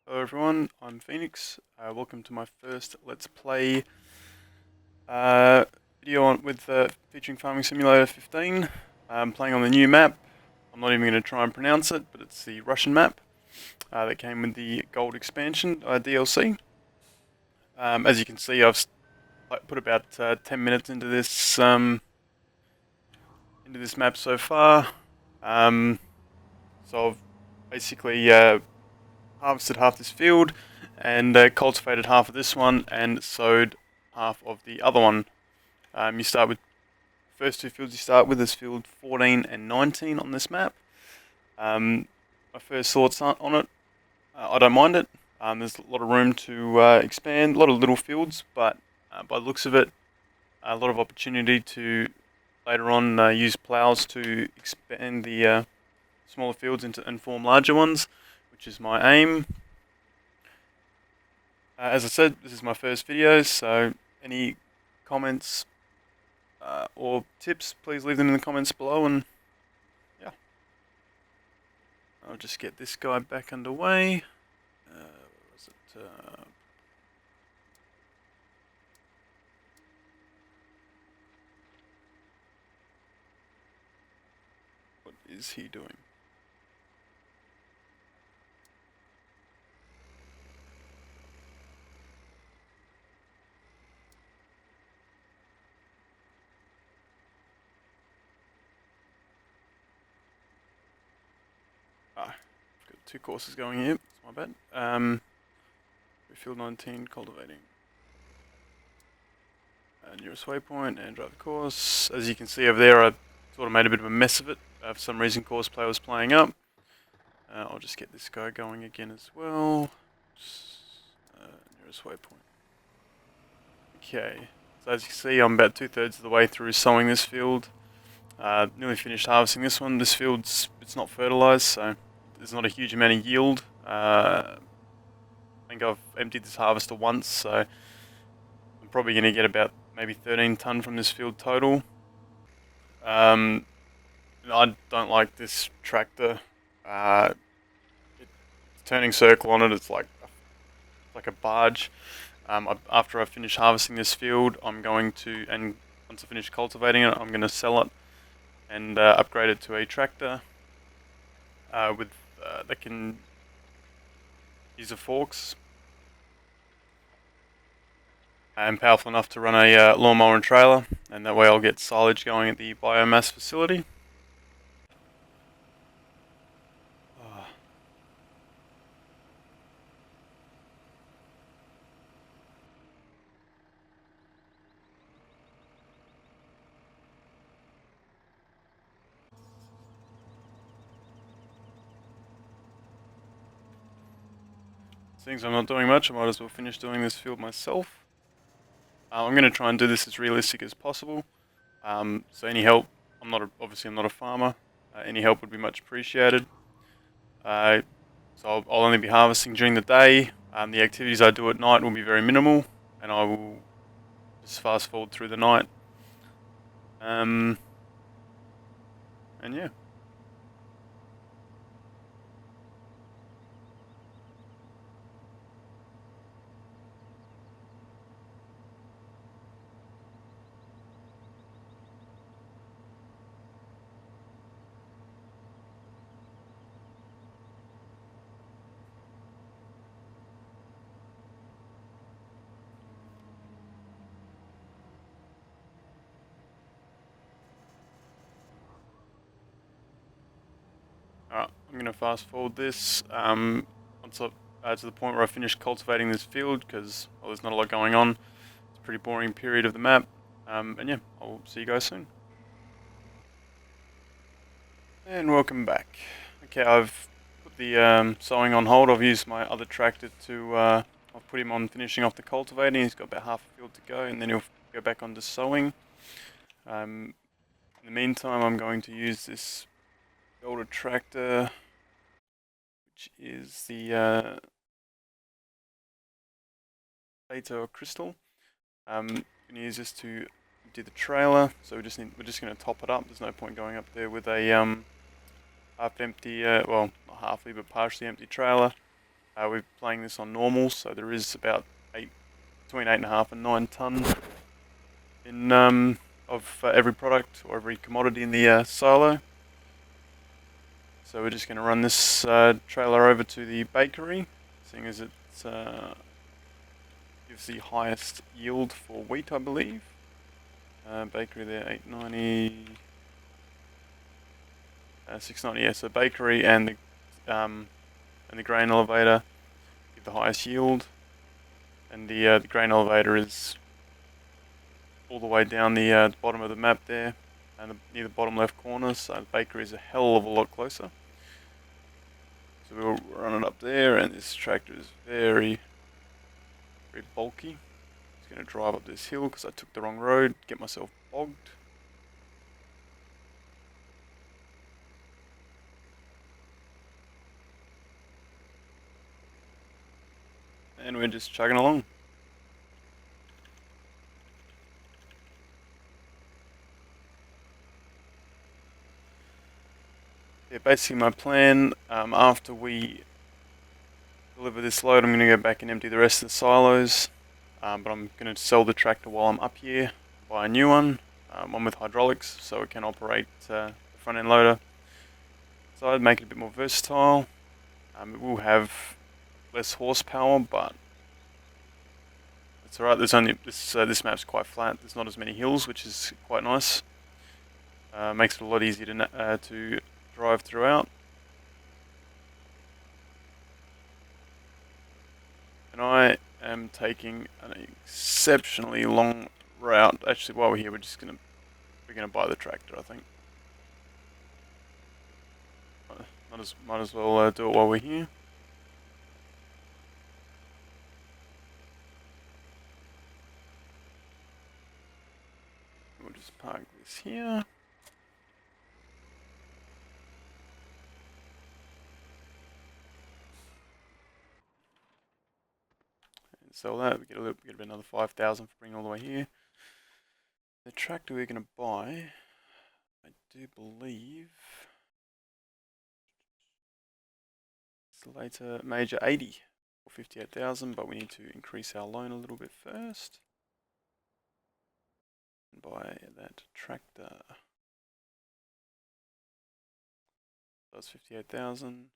Hello everyone, I'm Phoenix. Welcome to my first Let's Play uh, video featuring Farming Simulator 15. I'm playing on the new map. I'm not even going to try and pronounce it, but it's the Russian map that came with the Gold expansion DLC. As you can see, I've put about 10 minutes into this map so far. So I've basically harvested half this field and cultivated half of this one and sowed half of the other one. You start with first two fields you start with is field 14 and 19 on this map. My first thoughts on it, I don't mind it. There's a lot of room to expand, a lot of little fields, but by the looks of it, a lot of opportunity to later on use plows to expand the smaller fields and form larger ones, which is my aim. As I said, this is my first video, so any comments or tips, please leave them in the comments below, and yeah. I'll just get this guy back underway. Where was it? What is he doing? I've got two courses going here. That's my bad. Field 19, cultivating. Nearest waypoint and drive the course. As you can see over there, I sort of made a bit of a mess of it. For some reason, course play was playing up. I'll just get this guy going again as well. Nearest waypoint. Okay, so as you can see, I'm about 2/3 of the way through sowing this field. Nearly finished harvesting this one. This field's it's not fertilized, so there's not a huge amount of yield. I think I've emptied this harvester once, so I'm probably going to get about maybe 13 ton from this field total. I don't like this tractor. It's turning circle on it. It's like a barge. After I finish harvesting this field, I'm going to, and once I finish cultivating it, I'm going to sell it and upgrade it to a tractor that can use the forks and powerful enough to run a lawnmower and trailer, and that way I'll get silage going at the biomass facility. Since I'm not doing much, I might as well finish doing this field myself. I'm going to try and do this as realistic as possible. So any help, obviously I'm not a farmer. Any help would be much appreciated. So I'll only be harvesting during the day. The activities I do at night will be very minimal, and I will just fast forward through the night. And yeah. Alright, I'm going to fast forward this once to the point where I finish cultivating this field, because there's not a lot going on. It's a pretty boring period of the map. And yeah, I'll see you guys soon. And welcome back. Okay, I've put the sowing on hold. I've used my other tractor to, I've put him on finishing off the cultivating. He's got about half a field to go, and then he'll go back on to sowing. In the meantime, I'm going to use this older tractor, which is the Beta Crystal. I'm going to use this to do the trailer, so we're just going to top it up. There's no point going up there with a half empty, well, not halfly, but partially empty trailer. We're playing this on normal, so there is about between 8.5 and 9 ton in of every product or every commodity in the silo. So we're just going to run this trailer over to the bakery, seeing as it gives the highest yield for wheat, I believe. Bakery there, 890, 690. Yeah, so bakery and the grain elevator give the highest yield, and the grain elevator is all the way down the bottom of the map there, and near the bottom left corner. So the bakery is a hell of a lot closer. So we'll run it up there, and this tractor is very, very bulky. It's going to drive up this hill because I took the wrong road, get myself bogged. And we're just chugging along. Yeah, basically my plan, after we deliver this load, I'm going to go back and empty the rest of the silos. But I'm going to sell the tractor while I'm up here, buy a new one, one with hydraulics, so it can operate the front end loader. So I'd make it a bit more versatile. It will have less horsepower, but it's alright. There's only this map's quite flat. There's not as many hills, which is quite nice. Makes it a lot easier to drive throughout. And I am taking an exceptionally long route. Actually, while we're here, we're gonna buy the tractor, I think. Might as well do it while we're here. We'll just park this here. And sell that. We get another 5,000 for bringing all the way here. The tractor we're gonna buy, I do believe, it's the later Major 80 for 58,000, but we need to increase our loan a little bit first. And buy that tractor. That's 58,000.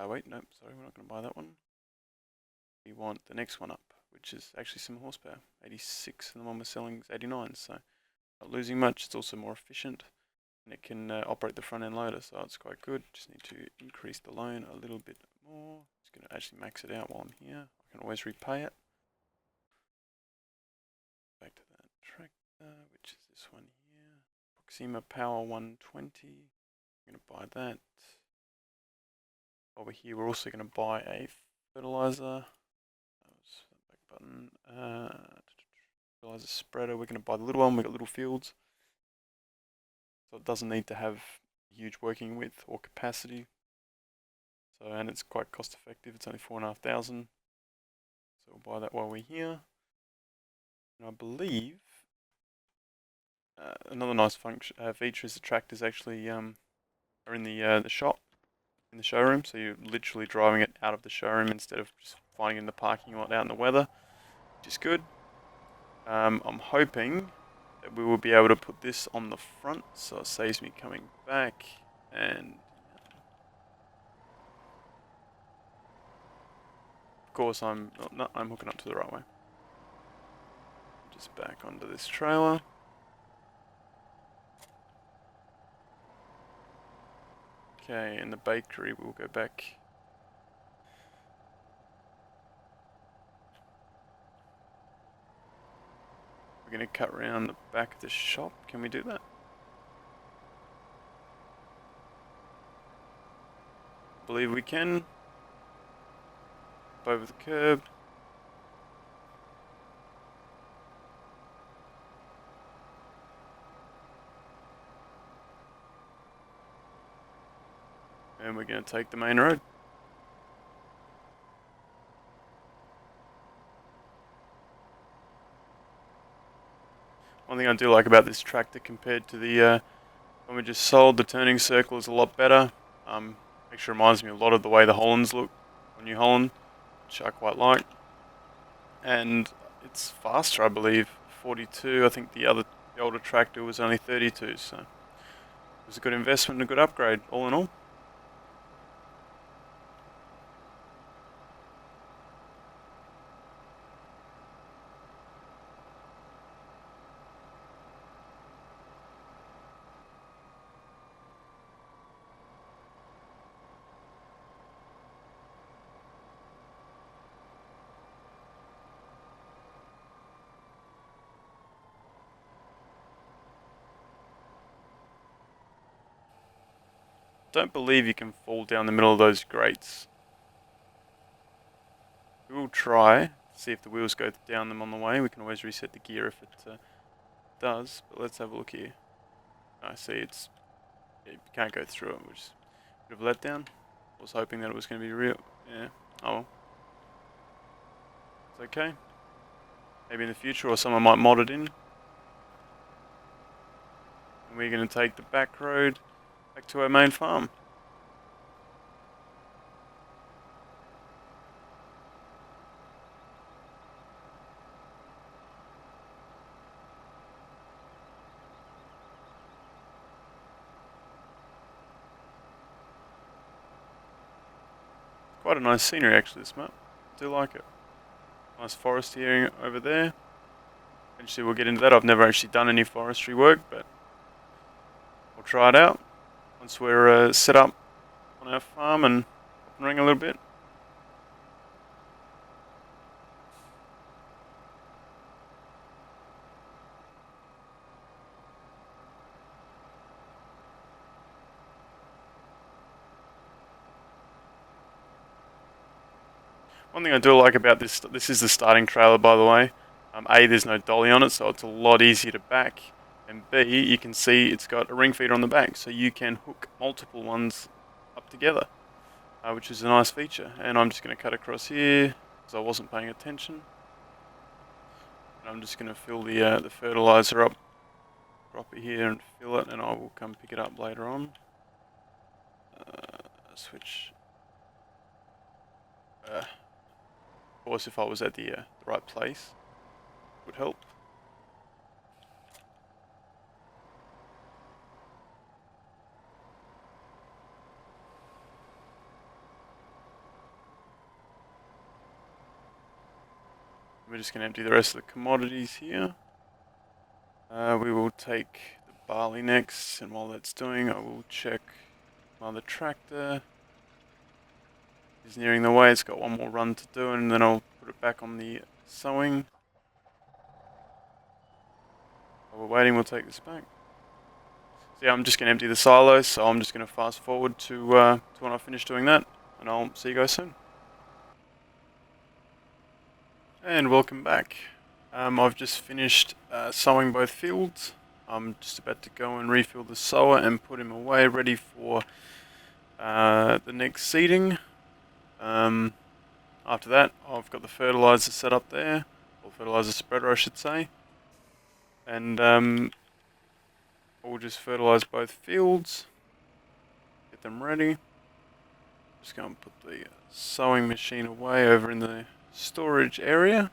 Wait, nope, sorry, we're not going to buy that one. We want the next one up, which is actually some horsepower. 86, and the one we're selling is 89, so not losing much. It's also more efficient, and it can operate the front end loader, so it's quite good. Just need to increase the loan a little bit more. It's going to actually max it out while I'm here. I can always repay it. Back to that tractor, which is this one here. Proxima Power 120. I'm going to buy that. Over here, we're also going to buy a fertilizer. Back button. Fertilizer spreader. We're going to buy the little one. We've got little fields, so it doesn't need to have huge working width or capacity. So, and it's quite cost effective. It's only 4,500. So we'll buy that while we're here. And I believe another nice feature is the tractors actually are in the shop, in the showroom. So you're literally driving it out of the showroom instead of just finding it in the parking lot out in the weather, which is good. I'm hoping that we will be able to put this on the front, so it saves me coming back. And of course, I'm hooking up to the right way. Just back onto this trailer. Okay, in the bakery, we'll go back. We're going to cut around the back of the shop. Can we do that? I believe we can. Over the curb. And we're going to take the main road. One thing I do like about this tractor compared to the one we just sold, the turning circle is a lot better. Actually reminds me a lot of the way the Hollands look, or New Holland. which I quite like. And it's faster, I believe, 42. I think the older tractor was only 32, so it was a good investment and a good upgrade, all in all. Don't believe you can fall down the middle of those grates. We will try, see if the wheels go down them on the way. We can always reset the gear if it does, but let's have a look here. I see you can't go through it, which is a bit of a letdown. I was hoping that it was going to be real. Yeah, oh well. It's okay. Maybe in the future, or someone might mod it in. And we're going to take the back road back to our main farm. Quite a nice scenery actually, this map. Do like it. Nice forest here over there. Eventually we'll get into that. I've never actually done any forestry work, but we'll try it out once we're set up on our farm and up and running a little bit. One thing I do like about this is the starting trailer, by the way. A, there's no dolly on it, so it's a lot easier to back. And B, you can see it's got a ring feeder on the back, so you can hook multiple ones up together, which is a nice feature. And I'm just going to cut across here, because I wasn't paying attention. And I'm just going to fill the fertilizer up proper here and fill it, and I will come pick it up later on. Switch. Of course, if I was at the right place, would help. We're just going to empty the rest of the commodities here. We will take the barley next, and while that's doing, I will check my other tractor. It's nearing the way, it's got one more run to do, and then I'll put it back on the sowing. While we're waiting, we'll take this back. So yeah, I'm just going to empty the silo, so I'm just going to fast forward to when I finish doing that, and I'll see you guys soon. And welcome back. I've just finished sowing both fields. I'm just about to go and refill the sower and put him away, ready for the next seeding. After that, I've got the fertilizer set up there, or fertilizer spreader I should say, and we'll just fertilize both fields, get them ready. Just go and put the sowing machine away over in the storage area.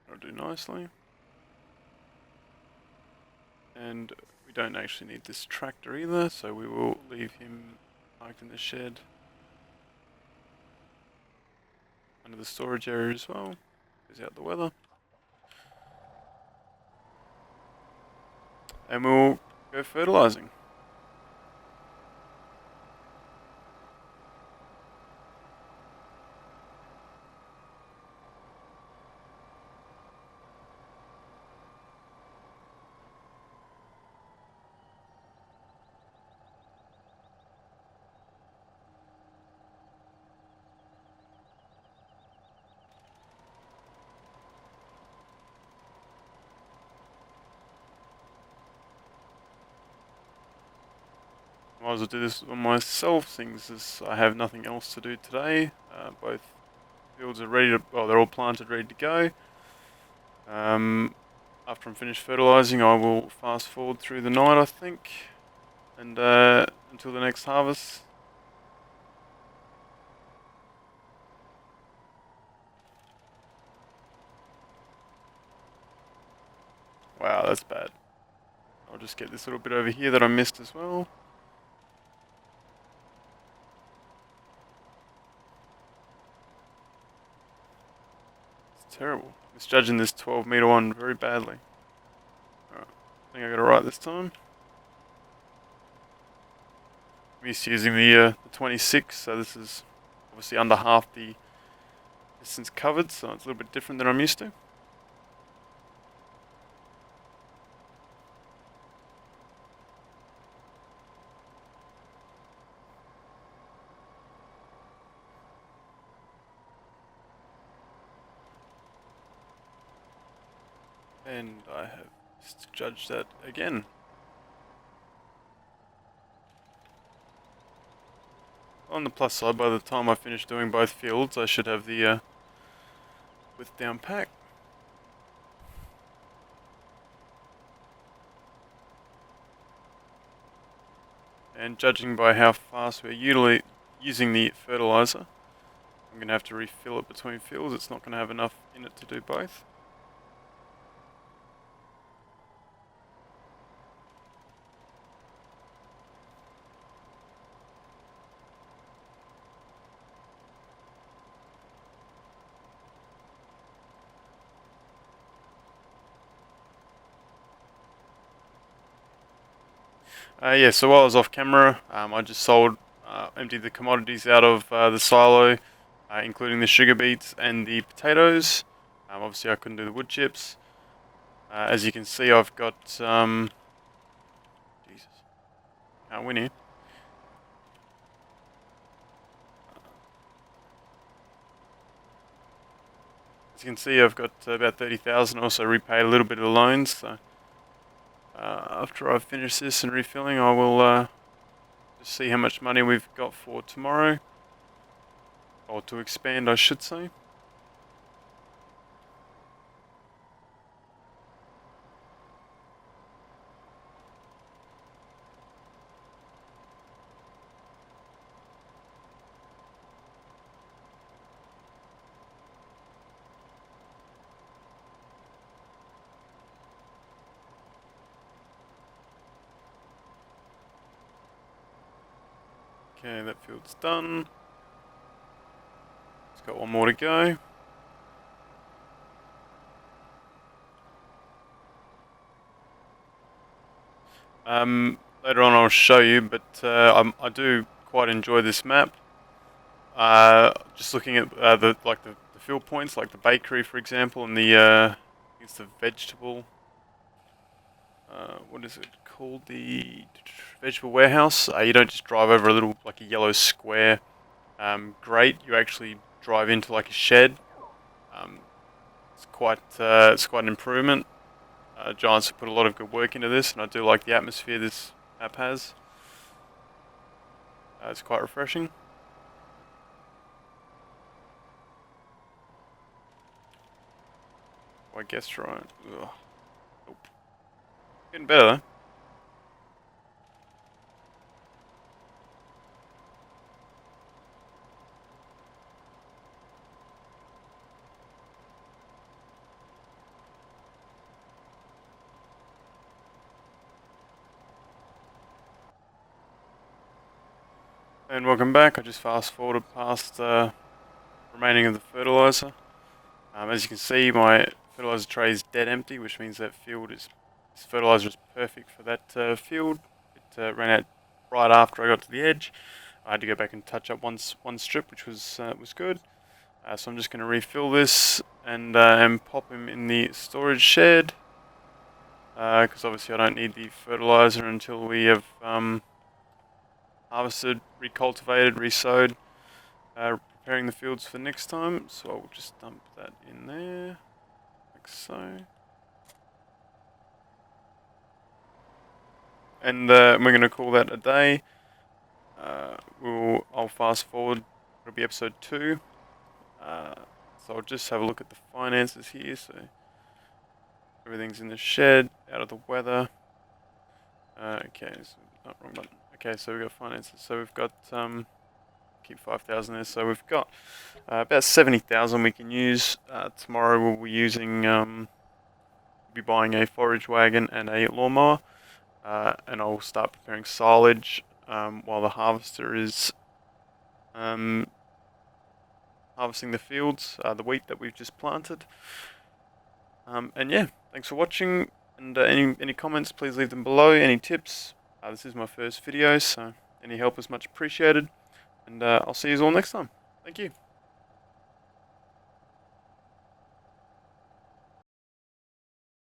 That'll do nicely. And we don't actually need this tractor either, so we will leave him parked in the shed under the storage area as well. Goes out the weather. And we'll go fertilizing. Might as well do this on myself, things as I have nothing else to do today. Both fields are ready to, well, they're all planted, ready to go. After I'm finished fertilizing, I will fast forward through the night, I think, and until the next harvest. Wow, that's bad. I'll just get this little bit over here that I missed as well. It's terrible. Misjudging this 12-meter one very badly. Alright, I think I got it right this time. I'm used to using the 26, so this is obviously under half the distance covered, so it's a little bit different than I'm used to. And I have judged that again. On the plus side, by the time I finish doing both fields, I should have the width down pack. And judging by how fast we're using the fertilizer, I'm going to have to refill it between fields. It's not going to have enough in it to do both. Yeah, so while I was off camera, I just emptied the commodities out of the silo, including the sugar beets and the potatoes. Obviously I couldn't do the wood chips. As you can see, I've got, Jesus, can't win here. As you can see, I've got about 30,000. Also repaid a little bit of the loans, so after I've finished this and refilling, I will just see how much money we've got for tomorrow, or to expand, I should say. Okay, that field's done. It's got one more to go. Later on I'll show you, but I do quite enjoy this map. Just looking at the field points, like the bakery, for example, and it's the vegetable. What is it called? The vegetable warehouse. You don't just drive over a little like a yellow square grate. You actually drive into like a shed. Um, it's quite an improvement. Giants have put a lot of good work into this, and I do like the atmosphere this map has. It's quite refreshing. I guess right. Ugh. Nope. Getting better though. And welcome back. I just fast forwarded past remaining of the fertilizer. As you can see, my fertilizer tray is dead empty, which means that this fertilizer is perfect for that field. It ran out right after I got to the edge. I had to go back and touch up one strip, which was good. So I'm just going to refill this and pop him in the storage shed, because obviously I don't need the fertilizer until we have harvested, recultivated, resowed, preparing the fields for next time. So I'll just dump that in there, like so. And we're going to call that a day. I'll fast forward. It'll be episode 2. So I'll just have a look at the finances here. So Everything's in the shed, out of the weather. Okay, so, not wrong button. Okay, so we've got finances. So we've got keep 5,000 there. So we've got about 70,000 we can use. Tomorrow we'll be using be buying a forage wagon and a lawnmower, and I'll start preparing silage while the harvester is harvesting the fields, the wheat that we've just planted. And yeah, thanks for watching. And any comments, please leave them below. Any tips? This is my first video, so any help is much appreciated. And I'll see you all next time. Thank you.